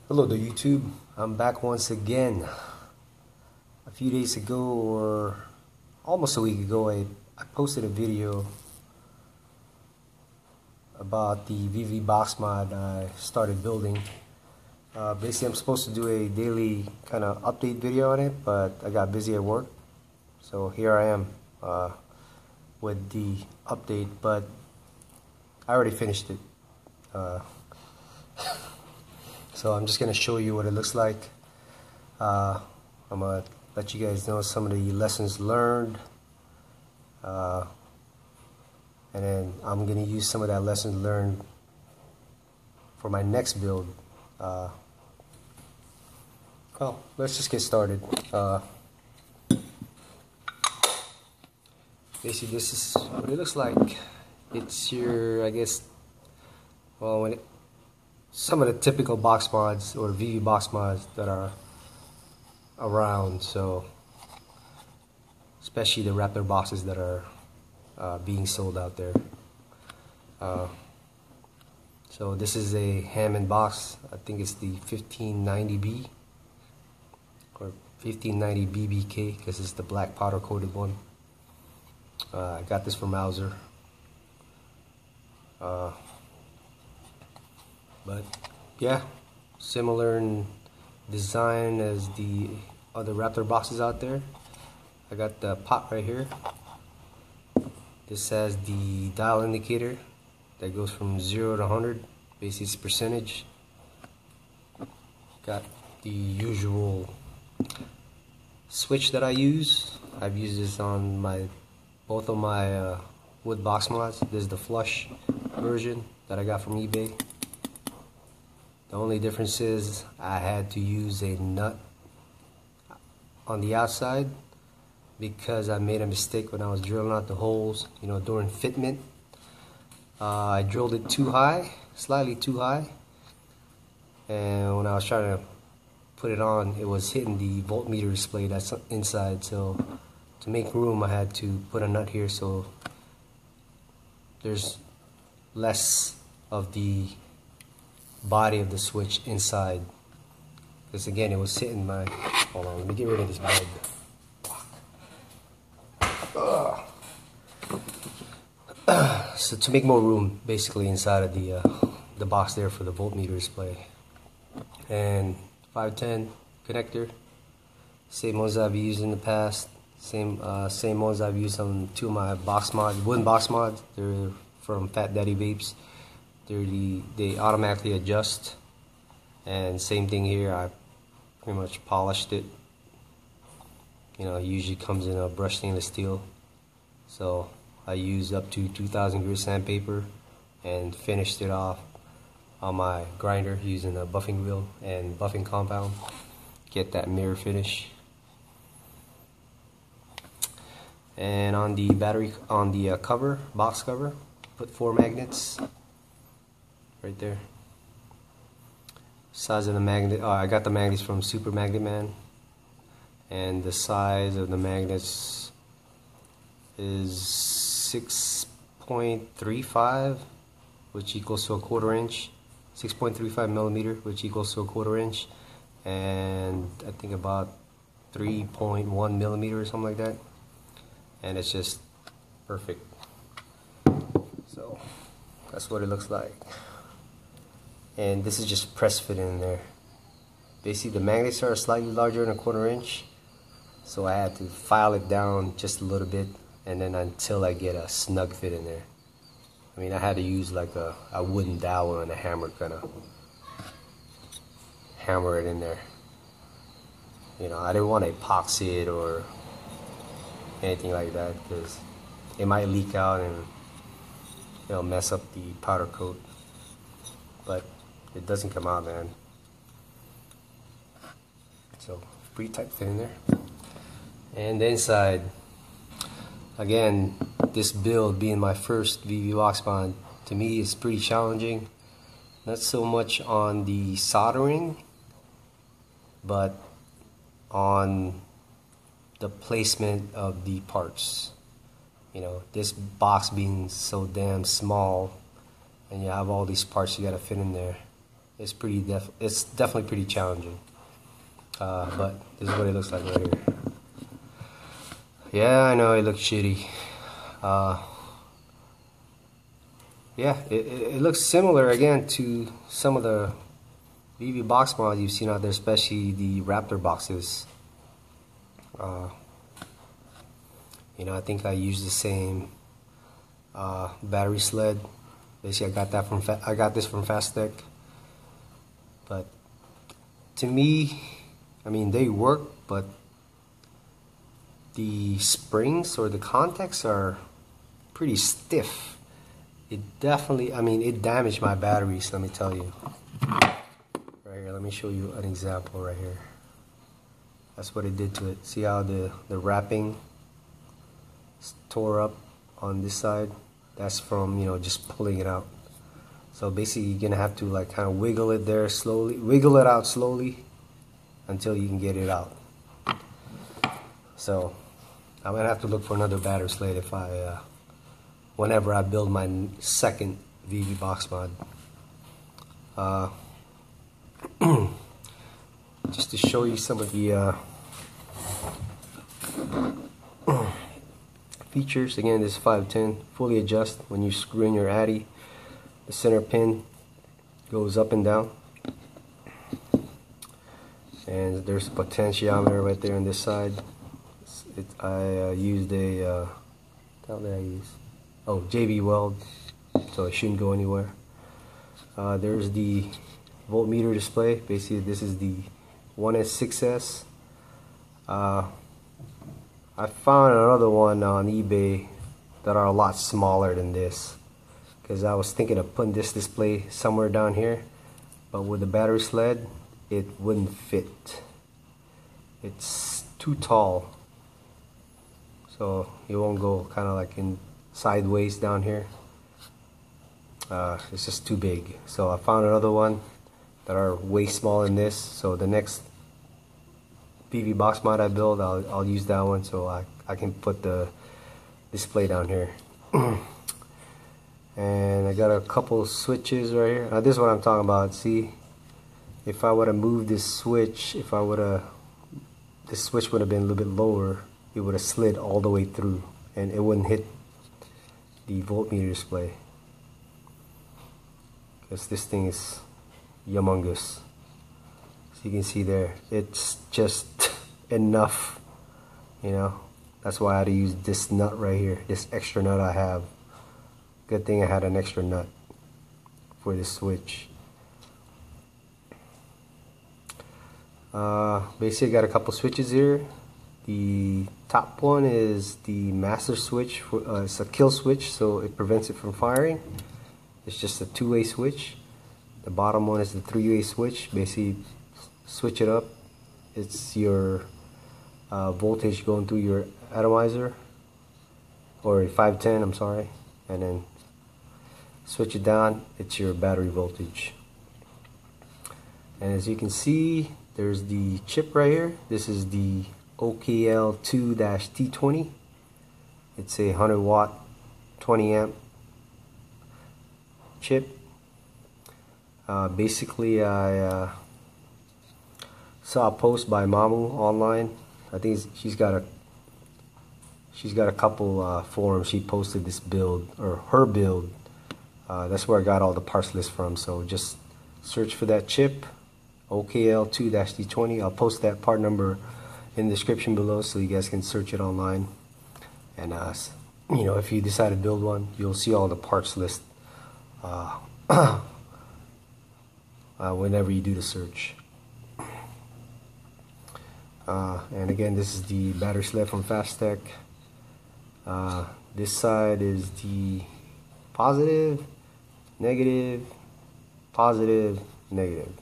Hello to YouTube. I'm back once again. A few days ago, or almost a week ago, I posted a video about the VV box mod I started building. Basically, I'm supposed to do a daily kind of update video on it, but I got busy at work. So here I am with the update, but I already finished it. So I'm just going to show you what it looks like. I'm going to let you guys know some of the lessons learned. And then I'm going to use some of that lessons learned for my next build. Well, let's just get started. Basically, this is what it looks like. It's your, I guess, well, some of the typical box mods or VV box mods that are around. So, especially the Raptor boxes that are being sold out there. So this is a Hammond box. I think it's the 1590B or 1590 BBK because it's the black powder coated one. I got this from Mauser. But yeah, similar in design as the other Raptor boxes out there. I got the pot right here. This has the dial indicator that goes from 0 to 100. Basically, it's percentage. Got the usual switch that I use. I've used this on both of my wood box mods. This is the flush version that I got from eBay. The only difference is I had to use a nut on the outside because I made a mistake when I was drilling out the holes, during fitment. I drilled it too high, slightly too high, and when I was trying to put it on, it was hitting the voltmeter display that's inside. So to make room, I had to put a nut here so there's less of the body of the switch inside, because again, it was hitting my, hold on, let me get rid of this bag. So to make more room basically inside of the box there for the voltmeter display. And 510 connector, same ones I've used in the past, same ones I've used on two of my box mods, wooden box mods. They're from Fat Daddy Vapes. They automatically adjust, and same thing here. I pretty much polished it. It usually comes in a brushed stainless steel, so I used up to 2000 grit sandpaper and finished it off on my grinder using a buffing wheel and buffing compound. Get that mirror finish. And on the cover, box cover, put 4 magnets. Right there. Size of the magnet. Oh, I got the magnets from Super Magnet Man, and the size of the magnets is 6.35, which equals to a 1/4 inch. 6.35 millimeter, which equals to a 1/4 inch, and I think about 3.1 millimeter or something like that. And it's just perfect. So that's what it looks like. And this is just press fit in there. Basically, the magnets are slightly larger than a 1/4 inch, so I had to file it down just a little bit, and then until I get a snug fit in there. I mean, I had to use like a wooden dowel and a hammer, kind of hammer it in there. I didn't want to epoxy it or anything like that, because it might leak out and mess up the powder coat. But it doesn't come out, man. So pretty tight fit in there. And the inside, again, this build being my first VV box mod, to me is pretty challenging. Not so much on the soldering, but on the placement of the parts. This box being so damn small, and you have all these parts you gotta fit in there. it's it's definitely pretty challenging. But this is what it looks like right here. Yeah, I know it looks shitty. Yeah, it looks similar again to some of the VV box models you've seen out there, especially the Raptor boxes. You know, I think I used the same battery sled. Basically, I got this from Fastech. But to me, I mean, they work, but the springs or the contacts are pretty stiff. It definitely, I mean, it damaged my batteries, let me tell you. Right here, let me show you an example right here. That's what it did to it. See how the wrapping tore up on this side? That's from, you know, just pulling it out. So basically you're gonna have to like kind of wiggle it there slowly, wiggle it out slowly until you can get it out. So I'm gonna have to look for another battery sled if I whenever I build my second VV box mod. Just to show you some of the features. Again, this is 510, fully adjust. When you screw in your Addy, the center pin goes up and down, and there's a potentiometer right there on this side. I used a what did I use? Oh, JB Weld, so it shouldn't go anywhere. There's the voltmeter display. Basically, this is the 1S6S. I found another one on eBay that are a lot smaller than this, because I was thinking of putting this display somewhere down here, but with the battery sled it wouldn't fit. It's too tall, so it won't go kind of like in sideways down here. It's just too big. So I found another one that are way smaller than this, so the next PV box mod I build, I'll use that one, so I can put the display down here. And I got a couple switches right here. This is what I'm talking about. See, if I would have moved this switch, this switch would have been a little bit lower, it would have slid all the way through and it wouldn't hit the voltmeter display, because this thing is humongous. So you can see there, it's just enough, you know. That's why I had to use this nut right here, this extra nut I have. Good thing I had an extra nut for this switch. Basically, I got a couple switches here. The top one is the master switch. It's a kill switch, so it prevents it from firing. It's just a two-way switch. The bottom one is the three-way switch. Basically, switch it up. It's your voltage going through your atomizer, or 510, I'm sorry, and then switch it down, it's your battery voltage. And as you can see, there's the chip right here. This is the OKL2-T20. It's a 100 watt 20 amp chip. Basically, I saw a post by Mamu online. I think she's got a couple forums. She posted this build, or her build. That's where I got all the parts list from. So just search for that chip, OKL2-T20. I'll post that part number in the description below, so you guys can search it online. And you know, if you decide to build one, you'll see all the parts list whenever you do the search. And again, this is the battery sled from Fastech. This side is the positive, negative, positive, negative.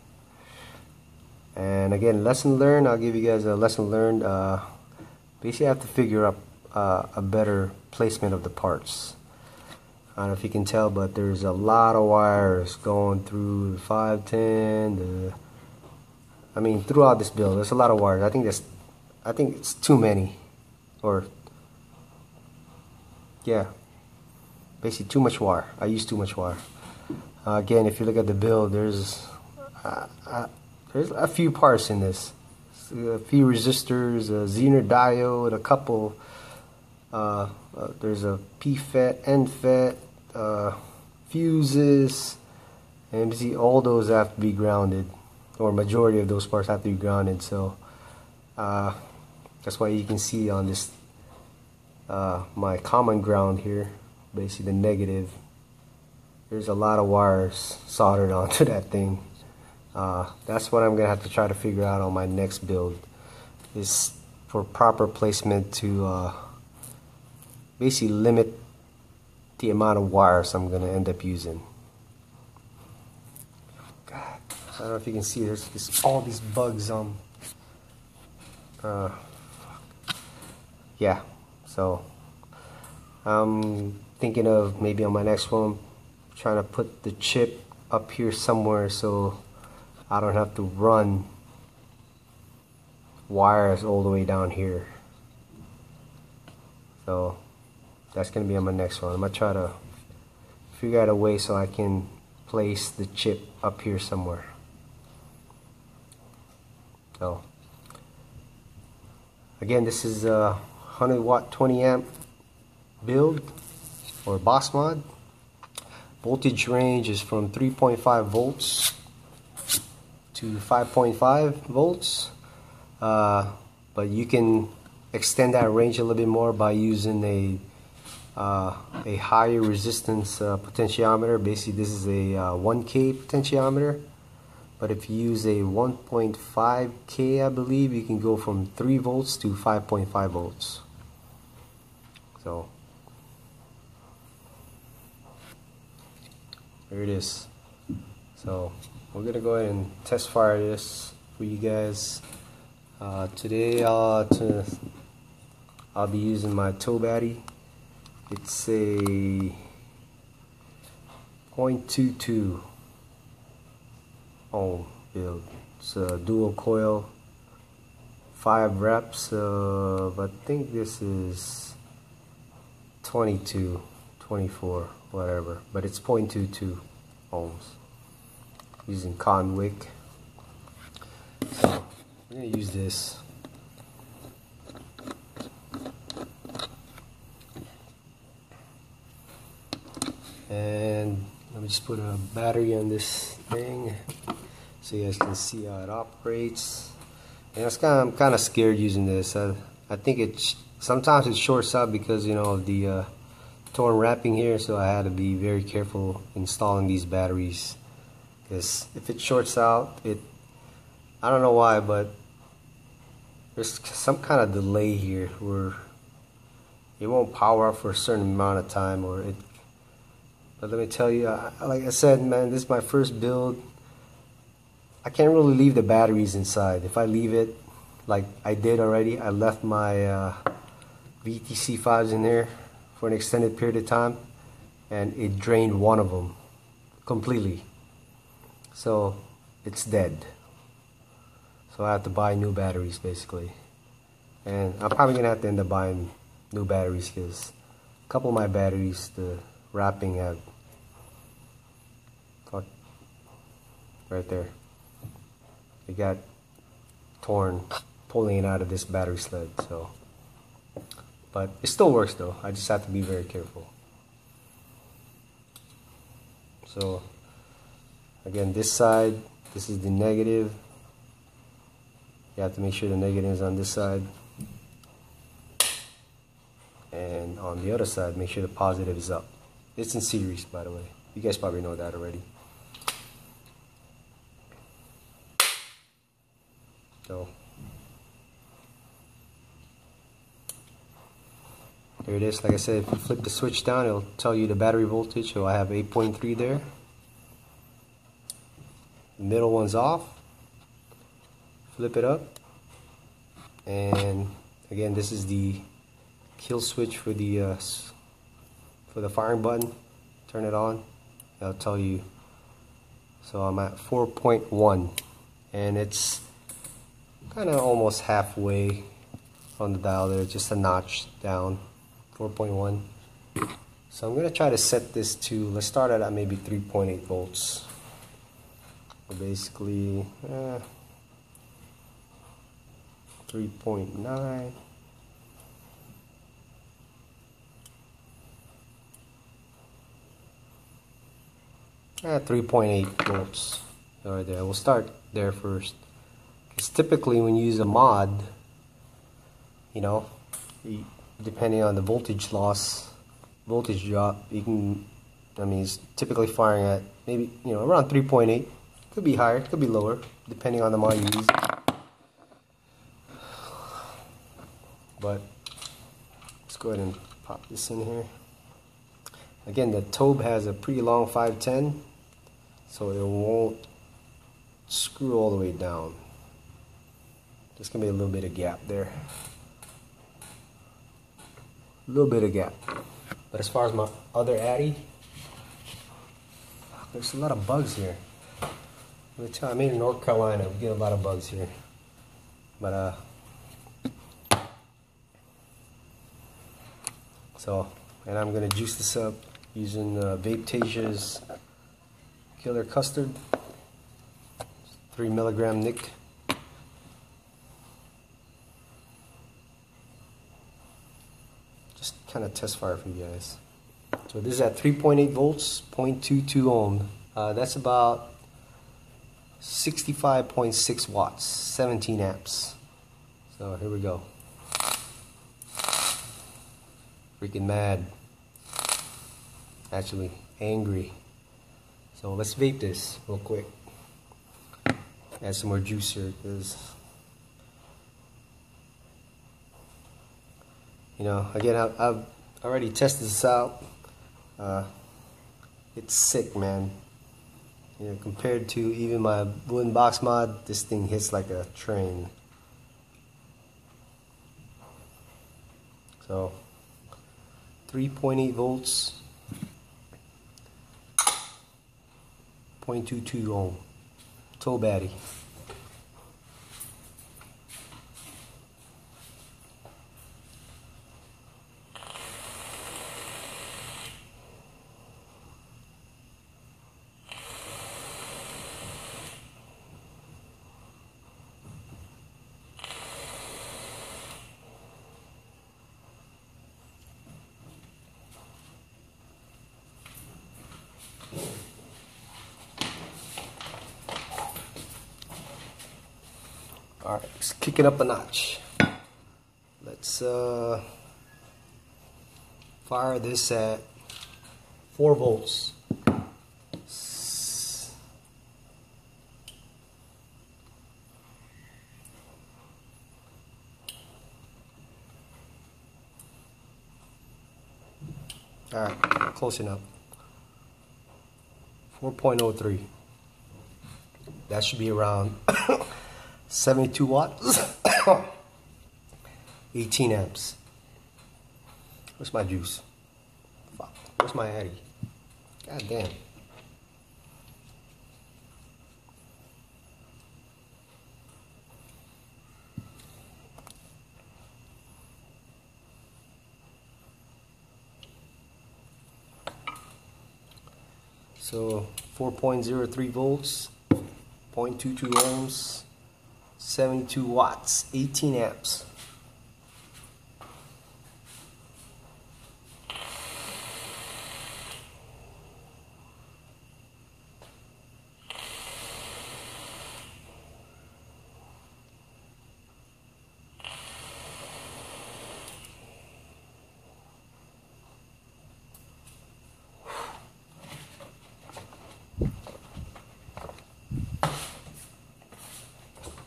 And again, lesson learned, I'll give you guys a lesson learned. Basically, I have to figure out a better placement of the parts. I don't know if you can tell, but there's a lot of wires going through the 510, I mean, throughout this build, there's a lot of wires. I think it's too many, or yeah, basically too much wire. I use too much wire. Again, if you look at the build, there's there's a few parts in this. A few resistors, a Zener diode, a couple. There's a PFET, NFET, fuses, and you see all those have to be grounded, or majority of those parts have to be grounded. So that's why you can see on this my common ground here, basically the negative. There's a lot of wires soldered onto that thing. That's what I'm gonna have to try to figure out on my next build, is for proper placement to basically limit the amount of wires I'm gonna end up using. God, I don't know if you can see, there's all these bugs on. Yeah, so I'm thinking of maybe on my next one trying to put the chip up here somewhere so I don't have to run wires all the way down here. So that's gonna be on my next one. I'm gonna try to figure out a way so I can place the chip up here somewhere. So again, this is a 100 watt 20 amp build or boss mod. Voltage range is from 3.5 volts to 5.5 volts, but you can extend that range a little bit more by using a higher resistance potentiometer. Basically, this is a 1K potentiometer, but if you use a 1.5K, I believe you can go from 3 volts to 5.5 volts. So there it is. So we're gonna go ahead and test fire this for you guys. Today I'll be using my tow battery. It's a 0.22 ohm build. It's a dual coil, 5 reps. I think this is 22, 24, whatever, but it's 0.22 ohms using cotton wick. So we're gonna use this. And let me just put a battery on this thing so you guys can see how it operates. And I'm kind of scared using this. I think sometimes it shorts out because, you know, of the torn wrapping here, so I had to be very careful installing these batteries, because if it shorts out, I don't know why, but there's some kind of delay here where it won't power up for a certain amount of time, but let me tell you, like I said, man, this is my first build. I can't really leave the batteries inside. If I leave it, like I did already, I left my VTC5s in there for an extended period of time, and it drained one of them completely. So it's dead. So I have to buy new batteries basically. And I'm probably gonna have to end up buying new batteries because a couple of my batteries, the wrapping had right there. It got torn pulling it out of this battery sled. So, but it still works though. I just have to be very careful. So again, this side, this is the negative. You have to make sure the negative is on this side. And on the other side, make sure the positive is up. It's in series, by the way. You guys probably know that already. So there it is. Like I said, if you flip the switch down, it'll tell you the battery voltage. So I have 8.3 there. The middle one's off. Flip it up, and again, this is the kill switch for the firing button. Turn it on. It'll tell you. So I'm at 4.1, and it's kind of almost halfway on the dial there, just a notch down. 4.1. So I'm gonna try to set this to, let's start it at maybe 3.8 volts. basically 3.9. At 3.8 volts right there. We'll start there first, because typically when you use a mod, you know, depending on the voltage loss, voltage drop, you can, I mean, it's typically firing at maybe, you know, around 3.8. Could be higher, could be lower, depending on the mod you use. But let's go ahead and pop this in here. Again, the tobe has a pretty long 510, so it won't screw all the way down. There's gonna be a little bit of gap there. A little bit of gap. But as far as my other Addy, there's a lot of bugs here. I'm in North Carolina, we get a lot of bugs here. But and I'm gonna juice this up using Vapetasia's Killer Custard, 3 milligram Nick. Just kind of test fire for you guys. So this is at 3.8 volts, 0.22 ohm. That's about 65.6 watts, 17 amps. So here we go. Freaking mad. Actually angry. So let's vape this real quick. Add some more juice here, because, you know, again, I've already tested this out. It's sick, man. You know, compared to even my wooden box mod, this thing hits like a train. So 3.8 volts, 0.22 ohm, toe batty. Alright, let's kick it up a notch. Let's fire this at 4 volts. Alright, close enough. 4.03. That should be around 72 watts, 18 amps. Where's my juice? Fuck. Where's my Addy? God damn. So 4.03 volts, 0.22 ohms, 72 watts, 18 amps.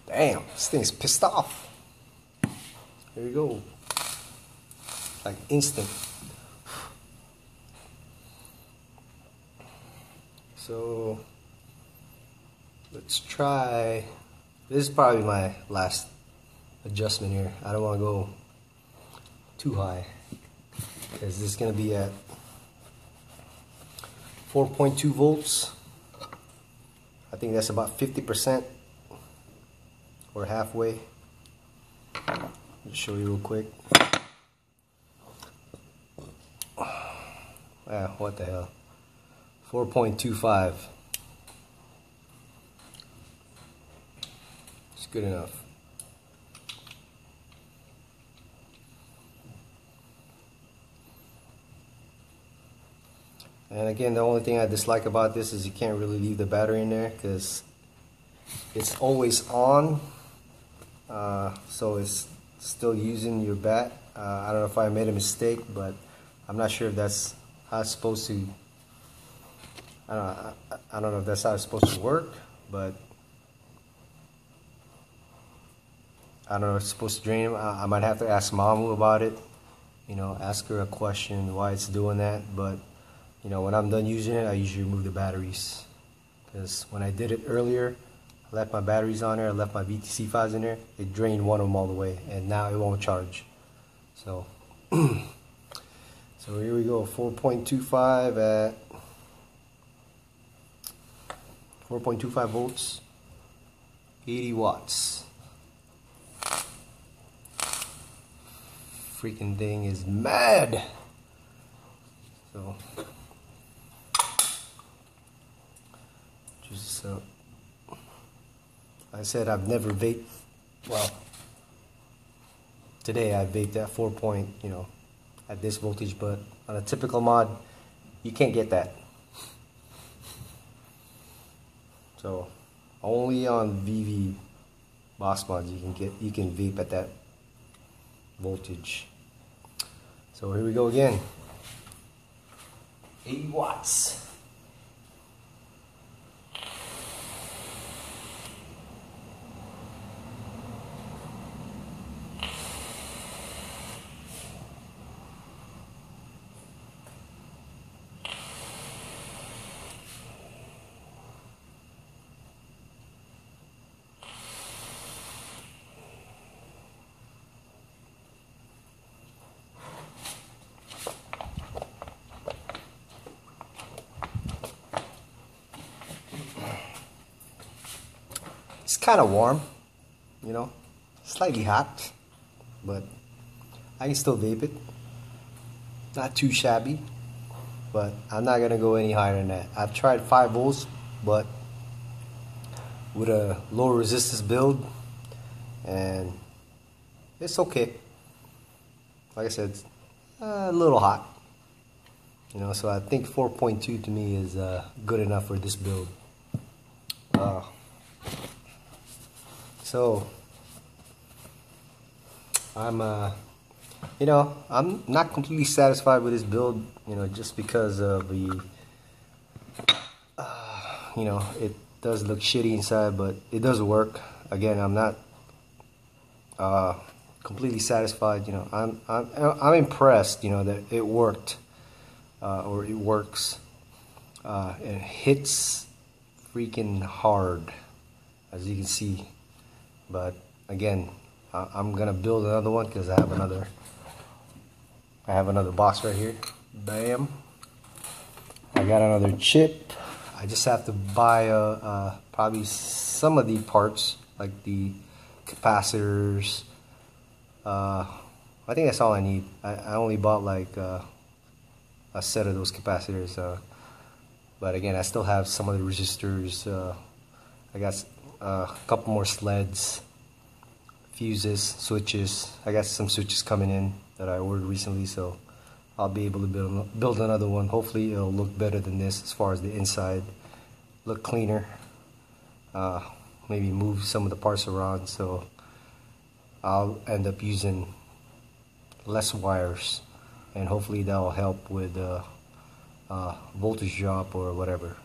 Damn, this thing's pissed off. There you go. Like instant. So let's try. This is probably my last adjustment here. I don't want to go too high, because this is going to be at 4.2 volts. I think that's about 50%. Or halfway. I'll show you real quick. What the hell? 4.25. good enough. And again, the only thing I dislike about this is you can't really leave the battery in there because it's always on, so it's still using your bat. I don't know if I made a mistake, but I'm not sure if that's how it's supposed to. I don't know if that's how it's supposed to work, but I don't know if it's supposed to drain them. I might have to ask Mamu about it. You know, ask her a question why it's doing that. But you know, when I'm done using it, I usually remove the batteries. Because when I did it earlier, I left my batteries on there, I left my VTC files in there, it drained one of them all the way, and now it won't charge. So, so here we go, 4.25 at 4.25 volts, 80 watts. Freaking thing is mad. So, just I said I've never vaped. Well, today I vaped at 4 point, you know, at this voltage, but on a typical mod, you can't get that. So only on VV box mods you can vape at that voltage. So here we go again. 80 watts. It's kind of warm, you know, slightly hot, but I can still vape it. Not too shabby, but I'm not gonna go any higher than that. I've tried 5 volts, but with a low resistance build, and it's okay. Like I said, it's a little hot, you know. So I think 4.2 to me is good enough for this build. So I'm you know, I'm not completely satisfied with this build, you know, just because of the you know, it does look shitty inside, but it does work. Again, I'm not completely satisfied, you know. I'm impressed, you know, that it worked, or it works. It hits freaking hard, as you can see. But again, I'm gonna build another one because I have another box right here. Bam! I got another chip. I just have to buy probably some of the parts, like the capacitors. I think that's all I need. I only bought like a set of those capacitors. But again, I still have some of the resistors. I got a couple more sleds, fuses, switches. I got some switches coming in that I ordered recently, so I'll be able to build another one. Hopefully it'll look better than this as far as the inside, look cleaner. Maybe move some of the parts around, so I'll end up using less wires, and hopefully that'll help with voltage drop or whatever,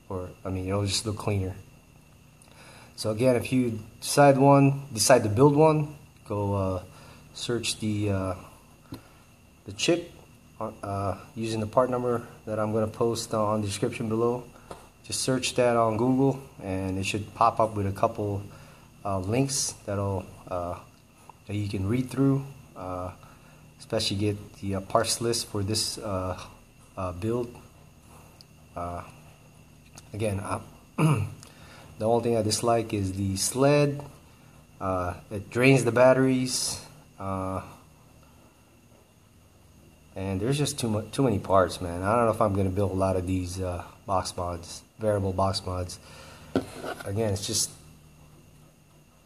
or I mean, it'll just look cleaner. So again, if you decide to build one, go search the chip using the part number that I'm going to post on the description below. Just search that on Google, and it should pop up with a couple links that'll that you can read through, especially get the parts list for this build. Again, the only thing I dislike is the sled. It drains the batteries, and there's just too many parts, man. I don't know if I'm going to build a lot of these box mods, variable box mods. Again, it's just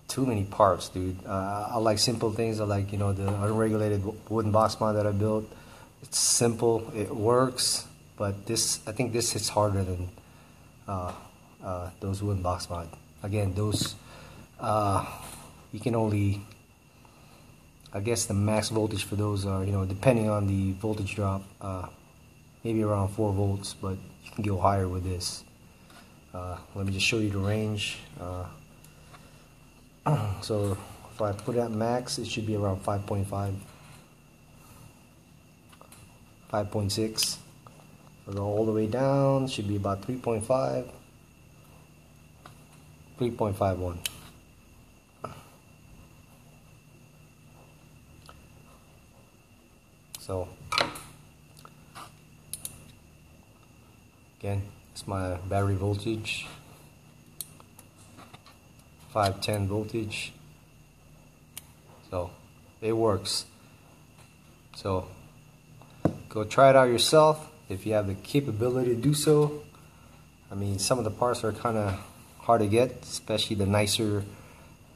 too many parts, dude. I like simple things. I like, you know, the unregulated wooden box mount that I built. It's simple, it works, but this, I think this hits harder than those wooden box mount. Again, those you can only, I guess the max voltage for those are, you know, depending on the voltage drop, maybe around 4 volts, but you can go higher with this. Let me just show you the range. So if I put it at max, it should be around 5.5, 5.6. I'll go all the way down, it should be about 3.5, 3.51. So again, it's my battery voltage, 510 voltage. So it works. So go try it out yourself if you have the capability to do so. I mean, some of the parts are kind of hard to get, especially the nicer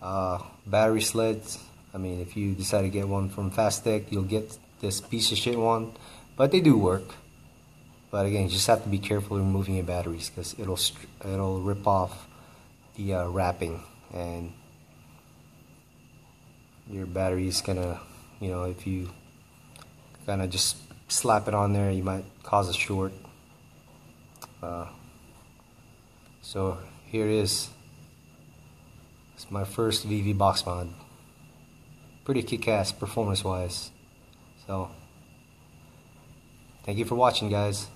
battery sleds. I mean, if you decide to get one from Fastech, you'll get this piece of shit one, but they do work. But again, you just have to be careful removing your batteries, because it'll rip off the wrapping, and your battery's gonna, you know, if you kind of just slap it on there, you might cause a short. So here it is. It's my first VV box mod. Pretty kick-ass performance-wise. So thank you for watching, guys.